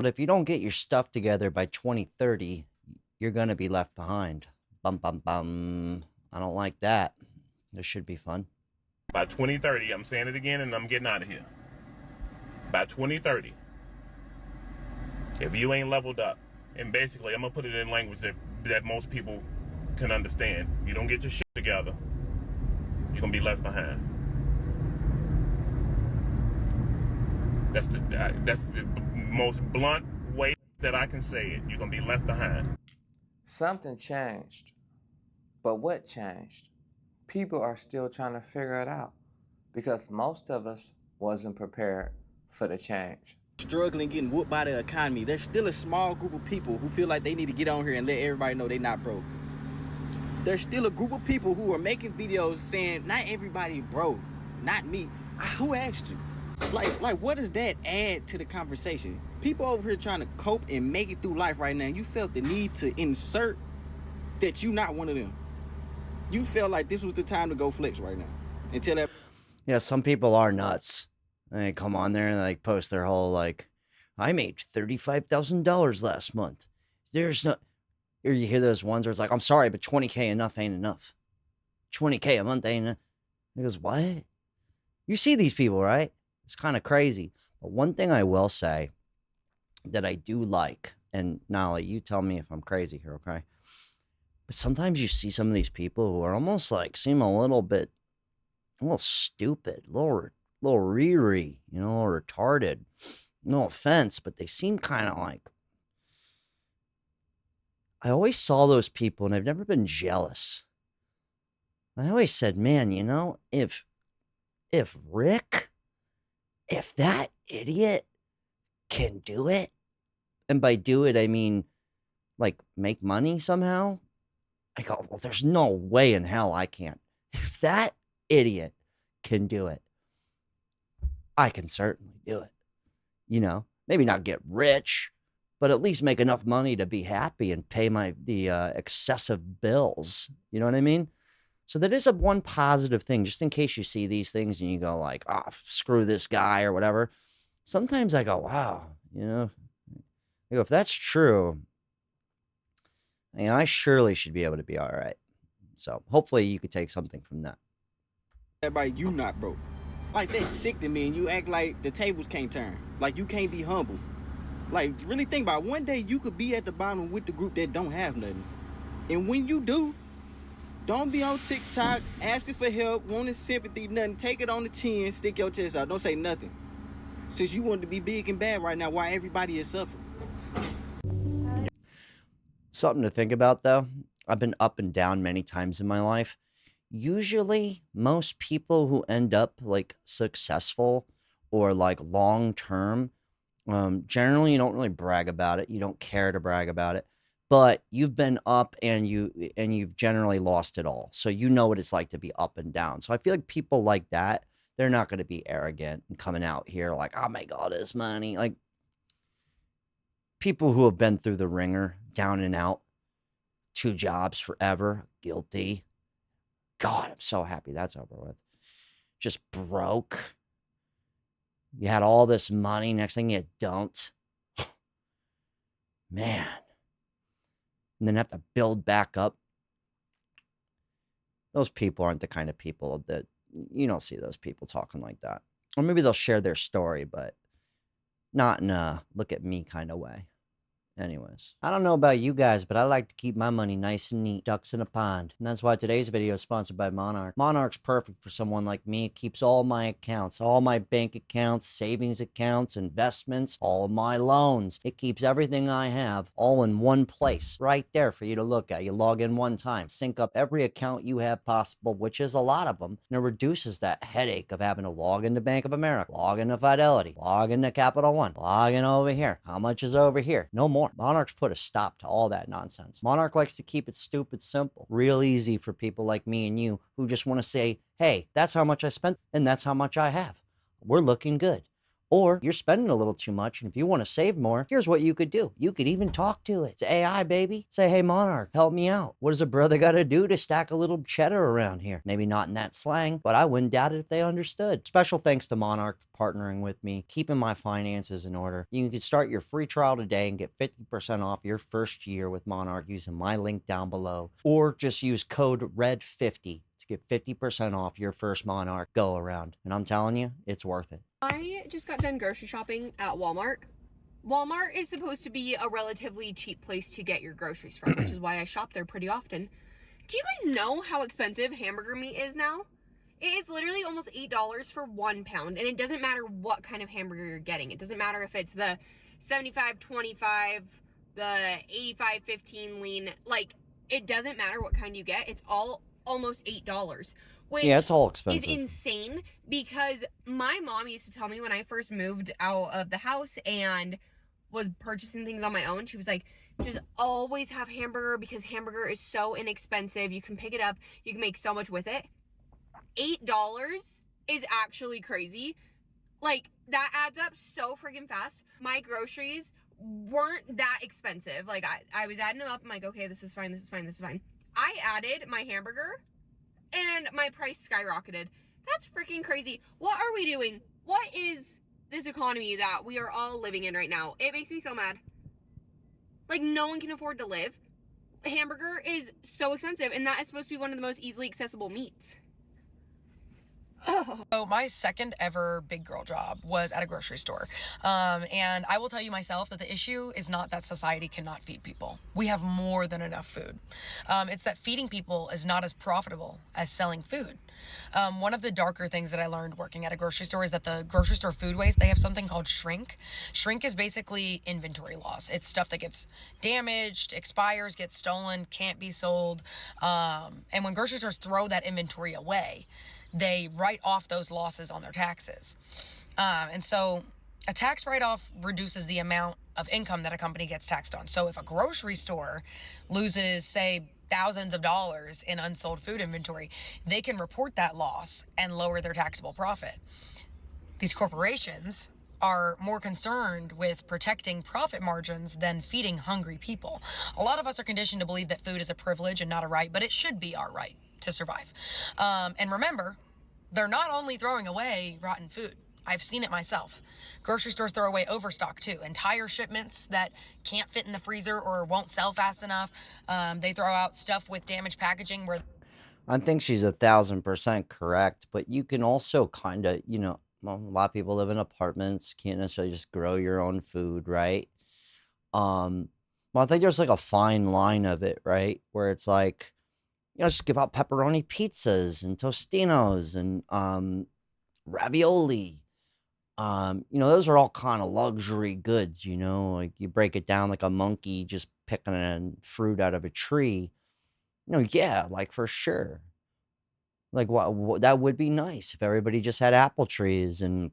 But if you don't get your stuff together by 2030, you're going to be left behind. Bum, bum, bum. I don't like that. This should be fun. By 2030, I'm saying it again and I'm getting out of here. By 2030, if you ain't leveled up, and basically I'm going to put it in language that most people can understand. You don't get your shit together, you're going to be left behind. That's the most blunt way that I can say it. You're going to be left behind. Something changed. But what changed? People are still trying to figure it out because most of us wasn't prepared for the change. Struggling, getting whooped by the economy. There's still a small group of people who feel like they need to get on here and let everybody know they're not broke. There's still a group of people who are making videos saying, not everybody broke, not me. Who asked you? Like, what does that add to the conversation? People over here trying to cope and make it through life right now. You felt the need to insert that you're not one of them. You felt like this was the time to go flex right now. Until that. Yeah, some people are nuts. They come on there and like post their whole like, I made $35,000 last month. There's no, or you hear those ones where it's like, I'm sorry, but 20K enough ain't enough. 20K a month ain't enough. He goes, what? You see these people, right? It's kind of crazy. But one thing I will say that I do like, and Nolly, you tell me if I'm crazy here, okay? But sometimes you see some of these people who are almost like, seem a little stupid, a little riri, you know, retarded. No offense, but they seem kind of like, I always saw those people and I've never been jealous. I always said, man, you know, if Rick, if that idiot can do it, and by do it, I mean, like, make money somehow, I go, well, there's no way in hell I can't. If that idiot can do it, I can certainly do it. You know, maybe not get rich, but at least make enough money to be happy and pay the excessive bills. You know what I mean? So that is one positive thing, just in case you see these things and you go like, oh, screw this guy or whatever. Sometimes I go, wow, you know, I go, if that's true, you know, I surely should be able to be all right. So hopefully you could take something from that. Everybody, you not broke. Like, that's sick to me, and you act like the tables can't turn. Like, you can't be humble. Like, really think about it. One day you could be at the bottom with the group that don't have nothing. And when you do, don't be on TikTok asking for help, wanting sympathy, nothing. Take it on the chin, stick your chest out. Don't say nothing. Since you want to be big and bad right now, why everybody is suffering. Something to think about, though. I've been up and down many times in my life. Usually, most people who end up like successful or like long term, generally you don't really brag about it. You don't care to brag about it, but you've been up and you've generally lost it all. So you know what it's like to be up and down. So I feel like people like that, they're not going to be arrogant and coming out here like, I'll make all this money. Like people who have been through the ringer, down and out, 2 jobs forever, guilty. God, I'm so happy that's over with. Just broke. You had all this money. Next thing you don't. Man. And then have to build back up. Those people aren't the kind of people that, you don't see those people talking like that. Or maybe they'll share their story, but not in a look at me kind of way. Anyways, I don't know about you guys, but I like to keep my money nice and neat, ducks in a pond. And that's why today's video is sponsored by Monarch. Monarch's perfect for someone like me. It keeps all my accounts, all my bank accounts, savings accounts, investments, all of my loans. It keeps everything I have all in one place, right there for you to look at. You log in one time, sync up every account you have possible, which is a lot of them, and it reduces that headache of having to log into Bank of America, log into Fidelity, log into Capital One, log in over here. How much is over here? No more. Monarch's put a stop to all that nonsense. Monarch likes to keep it stupid simple, real easy for people like me and you who just want to say, hey, that's how much I spent and that's how much I have. We're looking good. Or you're spending a little too much, and if you want to save more, here's what you could do. You could even talk to it. It's AI, baby. Say, hey, Monarch, help me out. What does a brother got to do to stack a little cheddar around here? Maybe not in that slang, but I wouldn't doubt it if they understood. Special thanks to Monarch for partnering with me, keeping my finances in order. You can start your free trial today and get 50% off your first year with Monarch using my link down below, or just use code RED50 to get 50% off your first Monarch go around. And I'm telling you, it's worth it. I just got done grocery shopping at Walmart. Walmart is supposed to be a relatively cheap place to get your groceries from, which is why I shop there pretty often. Do you guys know how expensive hamburger meat is now? It is literally almost $8 for 1 pound, and it doesn't matter what kind of hamburger you're getting. It doesn't matter if it's the 75-25, the 85-15 lean. Like, it doesn't matter what kind you get. It's all almost $8. Which yeah, it's all expensive. is insane, because my mom used to tell me when I first moved out of the house and was purchasing things on my own, she was like, just always have hamburger because hamburger is so inexpensive. You can pick it up. You can make so much with it. $8 is actually crazy. Like, that adds up so freaking fast. My groceries weren't that expensive. Like, I was adding them up. I'm like, okay, this is fine, this is fine, this is fine. I added my hamburger and my price skyrocketed. That's freaking crazy. What are we doing? What is this economy that we are all living in right now? It makes me so mad. Like, no one can afford to live. Hamburger is so expensive, and that is supposed to be one of the most easily accessible meats. So my second ever big girl job was at a grocery store. And I will tell you myself that the issue is not that society cannot feed people. We have more than enough food. It's that feeding people is not as profitable as selling food. One of the darker things that I learned working at a grocery store is that the grocery store food waste, they have something called shrink. Shrink is basically inventory loss. It's stuff that gets damaged, expires, gets stolen, can't be sold. And when grocery stores throw that inventory away, they write off those losses on their taxes. And so a tax write-off reduces the amount of income that a company gets taxed on. So if a grocery store loses, say, thousands of dollars in unsold food inventory, they can report that loss and lower their taxable profit. These corporations are more concerned with protecting profit margins than feeding hungry people. A lot of us are conditioned to believe that food is a privilege and not a right, but it should be our right to survive. And remember, they're not only throwing away rotten food. I've seen it myself. Grocery stores throw away overstock too. Entire shipments that can't fit in the freezer or won't sell fast enough. They throw out stuff with damaged packaging where... I think she's 1,000% correct, but you can also kind of, well, a lot of people live in apartments, can't necessarily just grow your own food, right? Well, I think there's like a fine line of it, right? Where it's like, just give out pepperoni pizzas and Tostinos and ravioli. Those are all kind of luxury goods, like you break it down like a monkey just picking a fruit out of a tree. Yeah, like for sure. Like what that would be nice if everybody just had apple trees and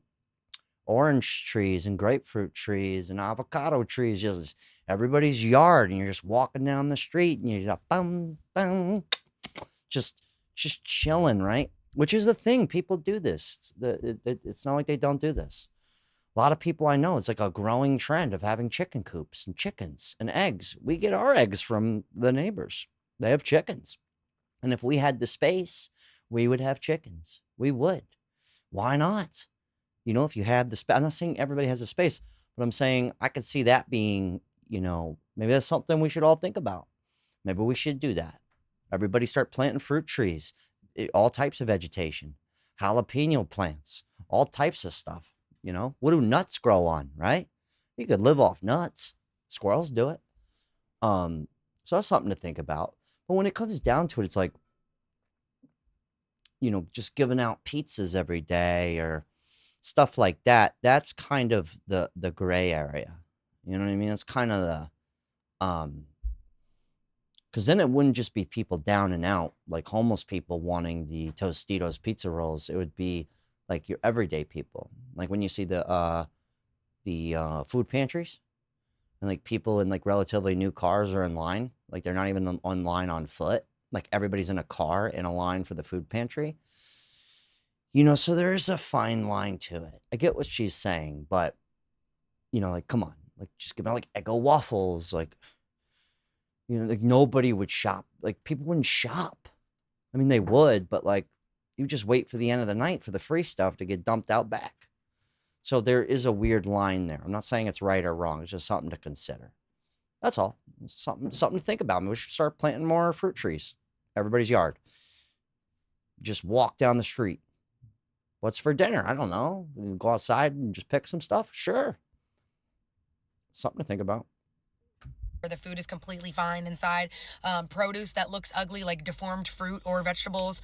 orange trees and grapefruit trees and avocado trees, just everybody's yard, and you're just walking down the street and you're bum, bum, just chilling, right? Which is the thing. People do this. It's not like they don't do this. A lot of people I know, it's like a growing trend of having chicken coops and chickens and eggs. We get our eggs from the neighbors. They have chickens. And if we had the space, we would have chickens. We would. Why not? If you have the space, I'm not saying everybody has the space, but I'm saying I could see that being, maybe that's something we should all think about. Maybe we should do that. Everybody start planting fruit trees, all types of vegetation, jalapeno plants, all types of stuff. What do nuts grow on, right? You could live off nuts. Squirrels do it. So that's something to think about. But when it comes down to it, it's like, just giving out pizzas every day or stuff like that. That's kind of the gray area. You know what I mean? It's kind of the, because then it wouldn't just be people down and out, like homeless people wanting the Tostitos pizza rolls. It would be like your everyday people. Like when you see the food pantries and like people in like relatively new cars are in line, like they're not even on line on foot. Like everybody's in a car in a line for the food pantry. So there is a fine line to it. I get what she's saying, but, like, come on. Like, just give me, like, Eggo waffles. Like, like, nobody would shop. Like, people wouldn't shop. I mean, they would, but, like, you just wait for the end of the night for the free stuff to get dumped out back. So there is a weird line there. I'm not saying it's right or wrong. It's just something to consider. That's all. It's something to think about. Maybe we should start planting more fruit trees. Everybody's yard. Just walk down the street. What's for dinner? I don't know. We can go outside and just pick some stuff. Sure. Something to think about. Where the food is completely fine inside. Produce that looks ugly, like deformed fruit or vegetables.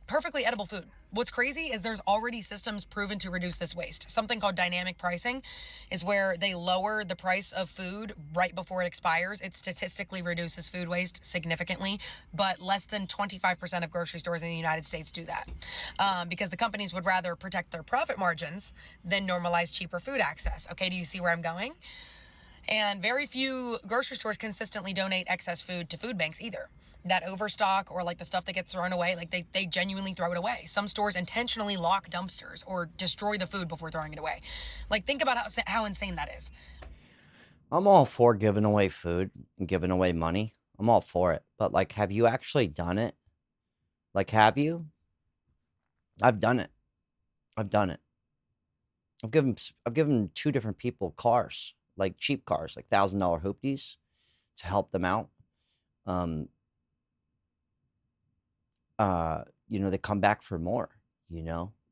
Perfectly edible food. What's crazy is there's already systems proven to reduce this waste. Something called dynamic pricing is where they lower the price of food right before it expires. It statistically reduces food waste significantly, but less than 25% of grocery stores in the United States do that because the companies would rather protect their profit margins than normalize cheaper food access. Okay, do you see where I'm going? And very few grocery stores consistently donate excess food to food banks either. That overstock or like the stuff that gets thrown away, like they genuinely throw it away. Some stores intentionally lock dumpsters or destroy the food before throwing it away. Like, think about how insane that is. I'm all for giving away food and giving away money. I'm all for it. But, like, have you actually done it? Like, have you? I've done it. I've done it. I've given 2 different people cars, like cheap cars, like $1,000 hoopties to help them out. They come back for more,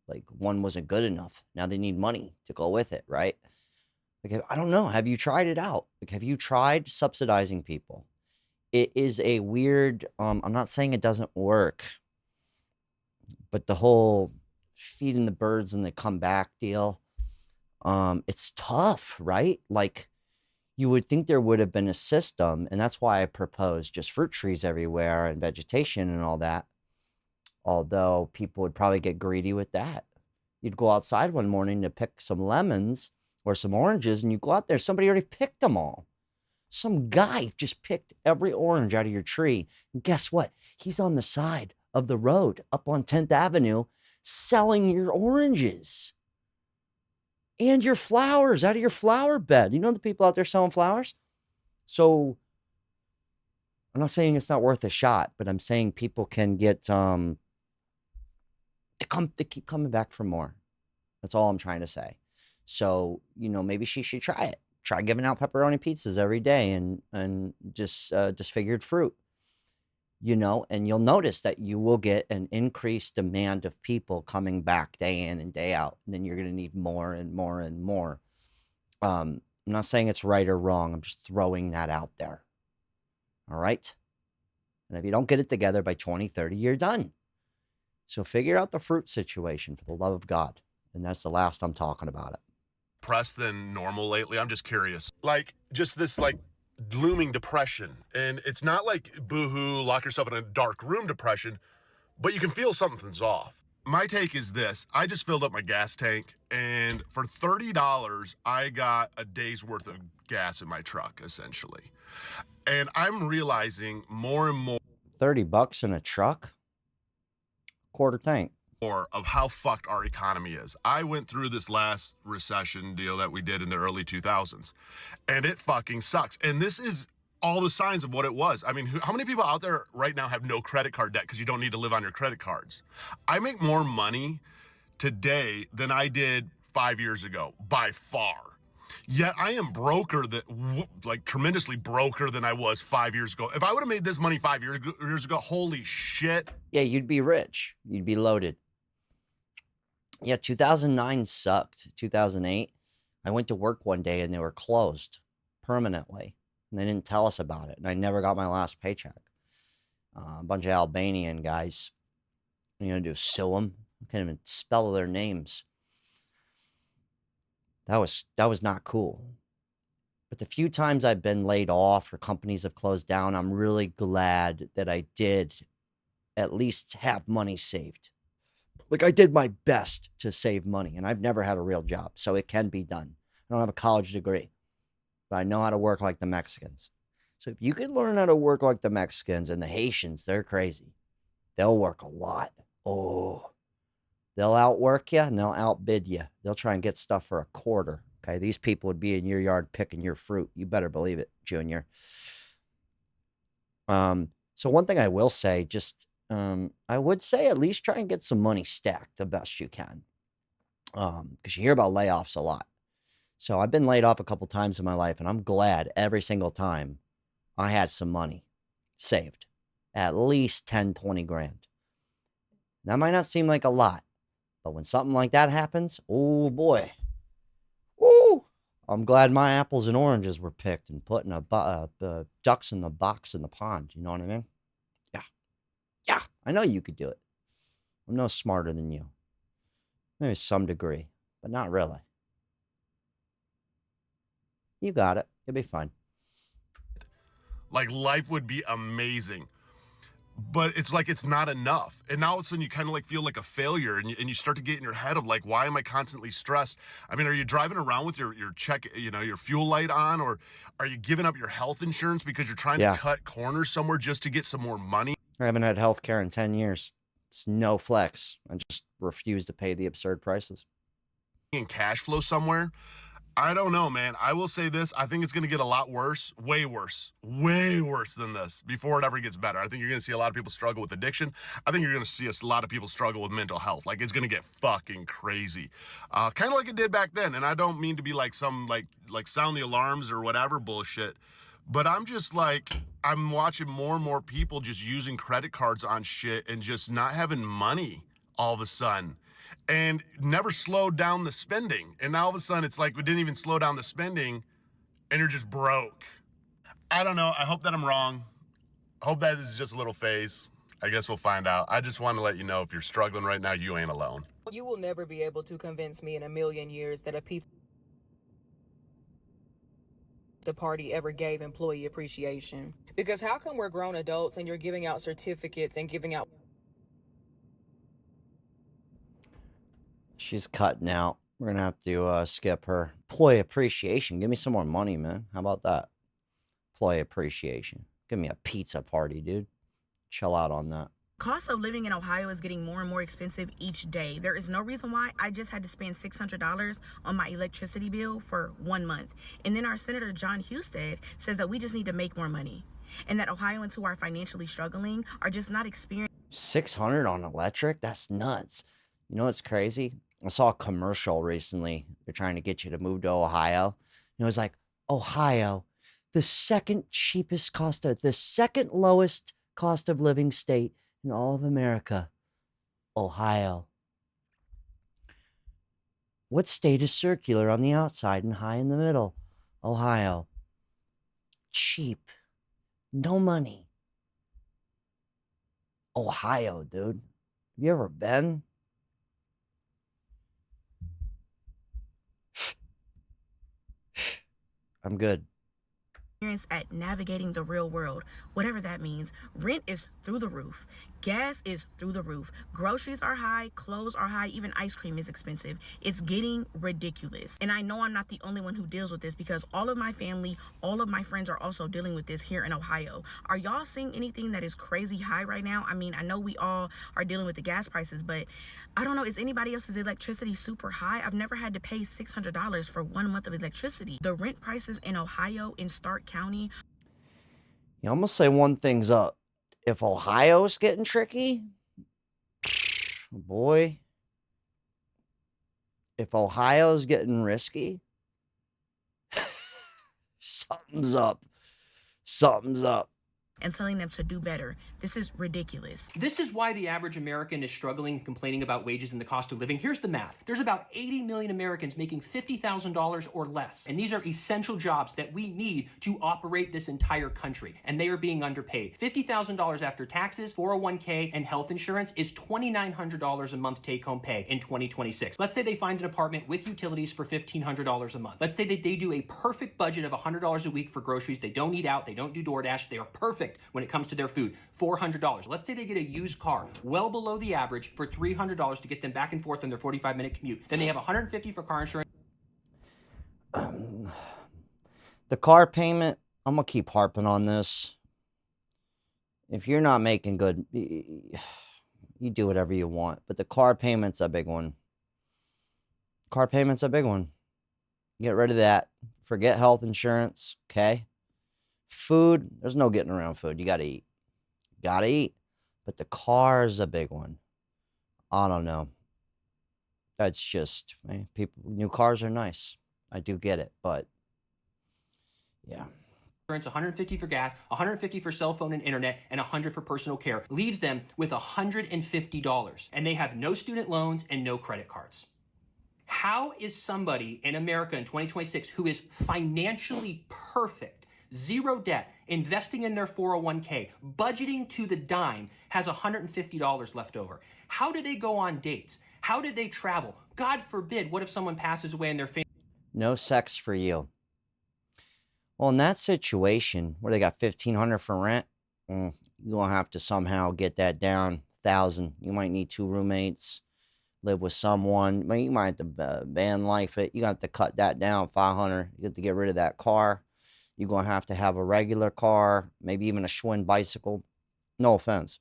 like one wasn't good enough. Now they need money to go with it, right? Like, I don't know. Have you tried it out? Like, have you tried subsidizing people? It is a weird, I'm not saying it doesn't work, but the whole feeding the birds and they come back deal, it's tough, right? Like, you would think there would have been a system, and that's why I proposed just fruit trees everywhere and vegetation and all that. Although people would probably get greedy with that. You'd go outside one morning to pick some lemons or some oranges, and you go out there, somebody already picked them all. Some guy just picked every orange out of your tree. And guess what? He's on the side of the road up on 10th Avenue selling your oranges and your flowers out of your flower bed. You know the people out there selling flowers? So I'm not saying it's not worth a shot, but I'm saying people can get they keep coming back for more. That's all I'm trying to say. So, maybe she should try it. Try giving out pepperoni pizzas every day and just disfigured fruit. And you'll notice that you will get an increased demand of people coming back day in and day out. And then you're going to need more and more and more. I'm not saying it's right or wrong. I'm just throwing that out there. All right? And if you don't get it together by 2030, you're done. So figure out the fruit situation for the love of God. And that's the last I'm talking about it. Press than normal lately. I'm just curious. Like, just this, like, looming depression. And it's not like boohoo, lock yourself in a dark room depression, but you can feel something's off. My take is this. I just filled up my gas tank, and for $30, I got a day's worth of gas in my truck, essentially. And I'm realizing more and more $30 in a truck? Quarter tank. Of how fucked our economy is. I went through this last recession deal that we did in the early 2000s, and it fucking sucks. And this is all the signs of what it was. I mean, how many people out there right now have no credit card debt because you don't need to live on your credit cards? I make more money today than I did 5 years ago, by far. Yet I am tremendously broker than I was 5 years ago. If I would have made this money 5 years ago, holy shit. Yeah, you'd be rich. You'd be loaded. Yeah, 2009 sucked. 2008, I went to work one day and they were closed permanently. And they didn't tell us about it. And I never got my last paycheck. A bunch of Albanian guys. What are you going to do, sue them? I can't even spell their names. That was not cool. But the few times I've been laid off or companies have closed down, I'm really glad that I did at least have money saved. Like, I did my best to save money, and I've never had a real job, so it can be done. I don't have a college degree, but I know how to work like the Mexicans. So if you can learn how to work like the Mexicans, and the Haitians, they're crazy. They'll work a lot. Oh, They'll outwork you and they'll outbid you. They'll try and get stuff for a quarter. Okay, these people would be in your yard picking your fruit. You better believe it, Junior. So one thing I will say, I would say at least try and get some money stacked the best you can. Because you hear about layoffs a lot. So I've been laid off a couple times in my life, and I'm glad every single time I had some money saved, at least 10, 20 grand. That might not seem like a lot, but when something like that happens, oh boy, woo! I'm glad my apples and oranges were picked and put in ducks in the box in the pond. You know what I mean? Yeah, I know you could do it. I'm no smarter than you. Maybe some degree, but not really. You got it. You'll be fine. Like, life would be amazing. But it's like it's not enough. And now all of a sudden you kind of like feel like a failure, and you start to get in your head of like, why am I constantly stressed? I mean, are you driving around with your check, your fuel light on, or are you giving up your health insurance because you're trying to cut corners somewhere just to get some more money? I haven't had health care in 10 years. It's no flex. I just refuse to pay the absurd prices. And cash flow somewhere? I don't know, man. I will say this. I think it's going to get a lot worse, way worse than this before it ever gets better. I think you're going to see a lot of people struggle with addiction. I think you're going to see a lot of people struggle with mental health. Like, it's going to get fucking crazy. Kind of like it did back then. And I don't mean to be like some like sound the alarms or whatever bullshit. But I'm just like, I'm watching more and more people just using credit cards on shit and just not having money all of a sudden. And never slowed down the spending. And now all of a sudden it's like we didn't even slow down the spending and you're just broke. I don't know. I hope that I'm wrong. I hope that this is just a little phase. I guess we'll find out. I just want to let you know, if you're struggling right now, you ain't alone. You will never be able to convince me in a million years that a pizza party ever gave employee appreciation. Because how come we're grown adults and you're giving out certificates and giving out... She's cutting out. We're going to have to skip her. Employee appreciation. Give me some more money, man. How about that? Employee appreciation. Give me a pizza party, dude. Chill out on that. Cost of living in Ohio is getting more and more expensive each day. There is no reason why I just had to spend $600 on my electricity bill for 1 month. And then our Senator John Husted says that we just need to make more money, and that Ohioans who are financially struggling are just not experiencing. $600 on electric? That's nuts. You know what's crazy? I saw a commercial recently. They're trying to get you to move to Ohio. And it was like, Ohio, the second lowest cost of living state in all of America. Ohio. What state is circular on the outside and high in the middle? Ohio. Cheap. No money. Ohio, dude. Have you ever been? I'm good. At navigating the real world, whatever that means. Rent is through the roof. Gas is through the roof. Groceries are high. Clothes are high. Even ice cream is expensive. It's getting ridiculous. And I know I'm not the only one who deals with this, because all of my family, all of my friends are also dealing with this here in Ohio. Are y'all seeing anything that is crazy high right now? I mean, I know we all are dealing with the gas prices, but I don't know. Is anybody else's electricity super high? I've never had to pay $600 for 1 month of electricity. The rent prices in Ohio, in Stark County. You almost say one thing's up. If Ohio's getting tricky, boy, if Ohio's getting risky, something's up. Something's up. And telling them to do better. This is ridiculous. This is why the average American is struggling and complaining about wages and the cost of living. Here's the math. There's about 80 million Americans making $50,000 or less. And these are essential jobs that we need to operate this entire country. And they are being underpaid. $50,000 after taxes, 401k, and health insurance is $2,900 a month take-home pay in 2026. Let's say they find an apartment with utilities for $1,500 a month. Let's say that they do a perfect budget of $100 a week for groceries. They don't eat out. They don't do DoorDash. They are perfect when it comes to their food. $400. Let's say they get a used car well below the average for $300 to get them back and forth on their 45-minute commute. Then they have $150 for car insurance. The car payment, I'm going to keep harping on this. If you're not making good, you You do whatever you want. But the car payment's a big one. Car payment's a big one. Get rid of that. Forget health insurance, okay? Food, there's no getting around food. You gotta eat. Gotta eat. But the car's a big one. I don't know. That's just, people, new cars are nice. I do get it, but yeah. Insurance, 150 for gas, 150 for cell phone and internet, and 100 for personal care leaves them with $150. And they have no student loans and no credit cards. How is somebody in America in 2026 who is financially perfect, zero debt, investing in their 401k, budgeting to the dime, has $150 left over? How do they go on dates? How did they travel? God forbid, what if someone passes away and their family? No sex for you. Well, in that situation where they got $1,500 for rent, you're going to have to somehow get that down. 1,000. You might need 2 roommates, live with someone. You might have to van life it. You got to cut that down, 500. You have to get rid of that car. You're going to have a regular car, maybe even a Schwinn bicycle. No offense.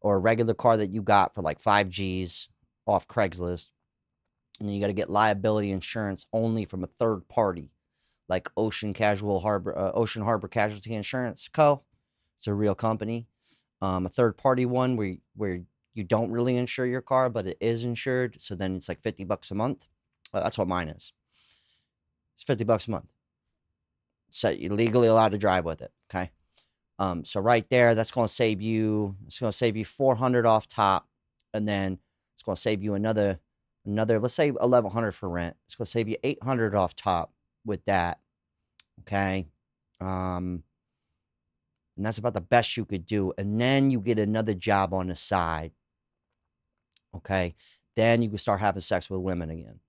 Or a regular car that you got for like 5 G's off Craigslist. And then you got to get liability insurance only from a third party, like Ocean Harbor Casualty Insurance Co. It's a real company. A third party one where you don't really insure your car, but it is insured. So then it's like $50 a month. That's what mine is. It's $50 a month. So you're legally allowed to drive with it. Okay. So right there, that's going to save you. It's going to save you $400 off top, and then it's going to save you another. Let's say $1,100 for rent. It's going to save you $800 off top with that. Okay. And that's about the best you could do. And then you get another job on the side. Okay. Then you can start having sex with women again.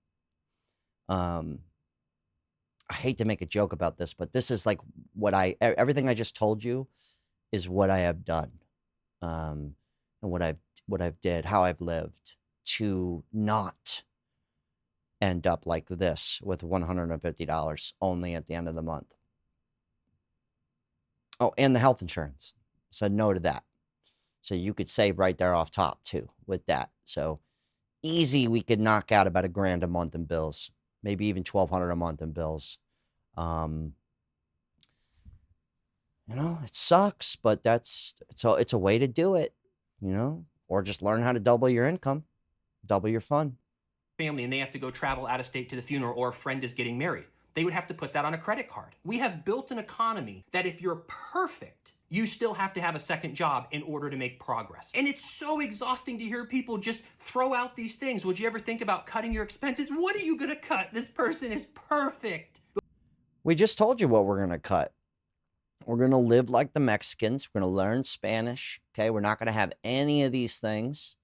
I hate to make a joke about this, but this is like everything I just told you is what I have done. And what I've did, how I've lived to not end up like this with $150 only at the end of the month. Oh, and the health insurance. Said no to that. So you could save right there off top too with that. So easy, we could knock out about $1,000 a month in bills, maybe even $1,200 a month in bills. It sucks, but it's a way to do it, or just learn how to double your income, double your fun. Family, and they have to go travel out of state to the funeral, or a friend is getting married. They would have to put that on a credit card. We have built an economy that if you're perfect, you still have to have a second job in order to make progress. And it's so exhausting to hear people just throw out these things. Would you ever think about cutting your expenses? What are you going to cut? This person is perfect. We just told you what we're going to cut. We're going to live like the Mexicans. We're going to learn Spanish. Okay. We're not going to have any of these things.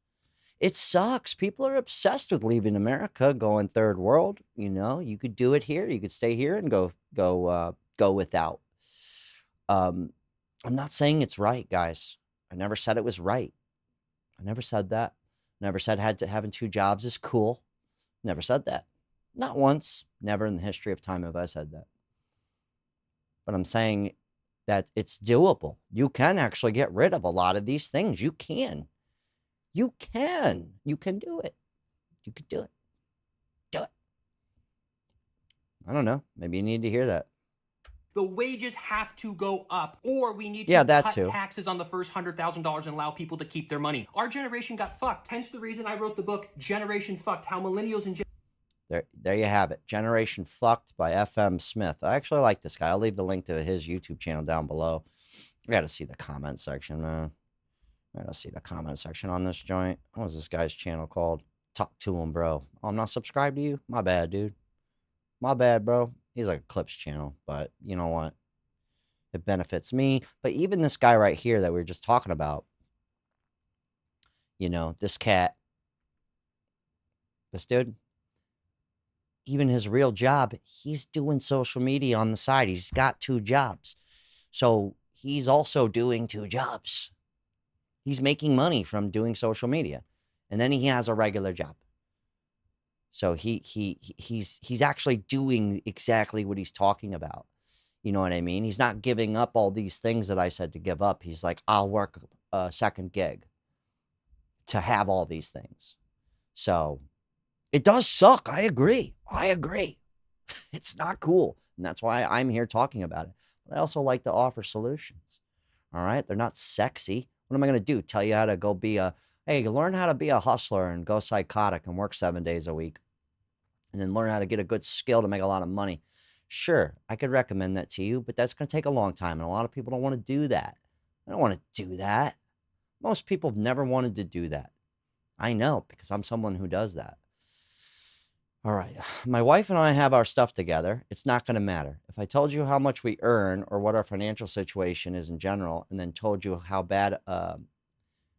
It sucks. People are obsessed with leaving America, going third world. You could do it here. You could stay here and go without. I'm not saying it's right, guys. I never said it was right. I never said that. Never said having 2 jobs is cool. Never said that. Not once. Never in the history of time have I said that. But I'm saying that it's doable. You can actually get rid of a lot of these things. You can. You can do it. You could do it. Do it. I don't know. Maybe you need to hear that. The wages have to go up, or we need to cut taxes on the first $100,000 and allow people to keep their money. Our generation got fucked. Hence the reason I wrote the book, Generation Fucked, How Millennials and There you have it. Generation Fucked by F.M. Smith. I actually like this guy. I'll leave the link to his YouTube channel down below. I got to see the comment section, man. I got to see the comment section on this joint. What was this guy's channel called? Talk to him, bro. Oh, I'm not subscribed to you? My bad, dude. My bad, bro. He's like a clips channel, but you know what? It benefits me. But even this guy right here that we were just talking about, this cat, this dude, even his real job, he's doing social media on the side. He's got 2 jobs. So he's also doing 2 jobs. He's making money from doing social media. And then he has a regular job. So he's actually doing exactly what he's talking about. You know what I mean? He's not giving up all these things that I said to give up. He's like, I'll work a second gig. to have all these things. So it does suck. I agree. It's not cool. And that's why I'm here talking about it. But I also like to offer solutions. All right. They're not sexy. What am I going to do? Tell you how to go learn how to be a hustler and go psychotic and work 7 days a week and then learn how to get a good skill to make a lot of money. Sure, I could recommend that to you, but that's going to take a long time. And a lot of people don't want to do that. I don't want to do that. Most people have never wanted to do that. I know because I'm someone who does that. All right. My wife and I have our stuff together. It's not going to matter. If I told you how much we earn or what our financial situation is in general, and then told you how bad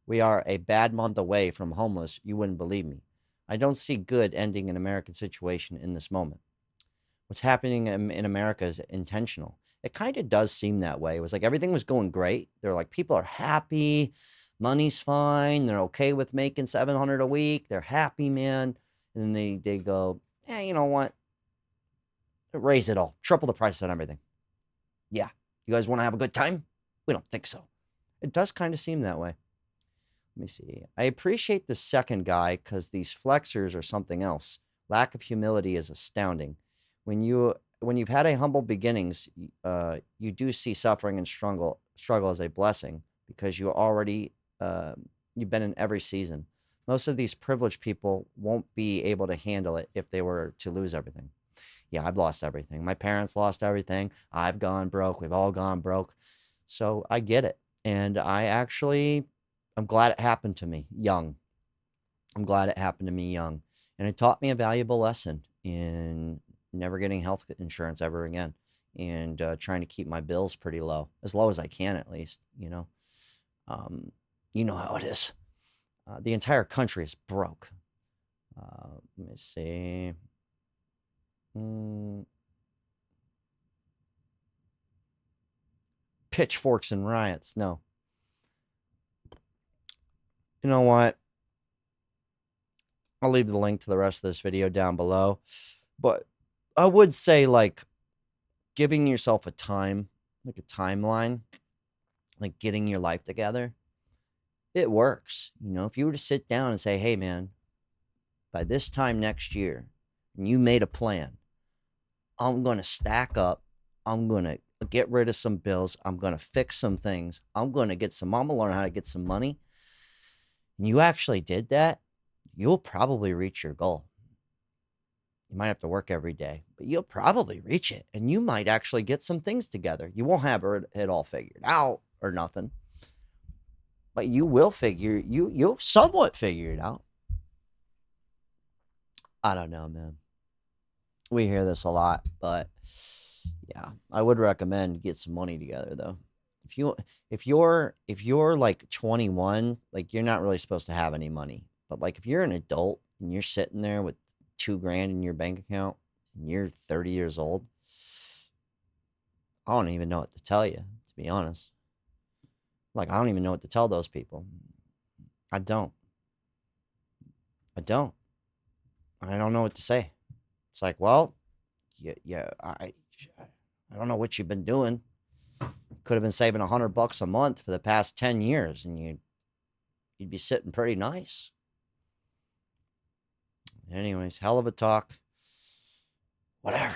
we are a bad month away from homeless, you wouldn't believe me. I don't see good ending an American situation in this moment. What's happening in America is intentional. It kind of does seem that way. It was like everything was going great. They're like, people are happy. Money's fine. They're okay with making $700 a week. They're happy, man. And then they go, you know what? Raise it all. Triple the price on everything. Yeah. You guys want to have a good time? We don't think so. It does kind of seem that way. Let me see. I appreciate the second guy because these flexers are something else. Lack of humility is astounding. When you've had a humble beginnings, you do see suffering and struggle as a blessing because you've been in every season. Most of these privileged people won't be able to handle it if they were to lose everything. Yeah, I've lost everything. My parents lost everything. I've gone broke. We've all gone broke. So I get it. And I'm glad it happened to me young. And it taught me a valuable lesson in never getting health insurance ever again and trying to keep my bills pretty low, as low as I can at least, you know. You know how it is. The entire country is broke. Let me see. Pitchforks and riots. No. You know what? I'll leave the link to the rest of this video down below. But I would say, like, giving yourself a time, like a timeline, like getting your life together, it works. You know, if you were to sit down and say, hey, man, by this time next year, and you made a plan, I'm going to stack up. I'm going to get rid of some bills. I'm going to fix some things. I'm going to learn how to get some money. And you actually did that, you'll probably reach your goal. You might have to work every day, but you'll probably reach it. And you might actually get some things together. You won't have it all figured out or nothing. But you'll somewhat figure it out. I don't know, man. We hear this a lot, but yeah, I would recommend get some money together though. If you're like 21, like you're not really supposed to have any money. But like if you're an adult and you're sitting there with $2,000 in your bank account and you're 30 years old, I don't even know what to tell you, to be honest. Like, I don't even know what to tell those people. I don't. I don't know what to say. It's like, well, yeah, I don't know what you've been doing. Could have been saving $100 a month for the past 10 years and you'd be sitting pretty nice. Anyways, hell of a talk. Whatever.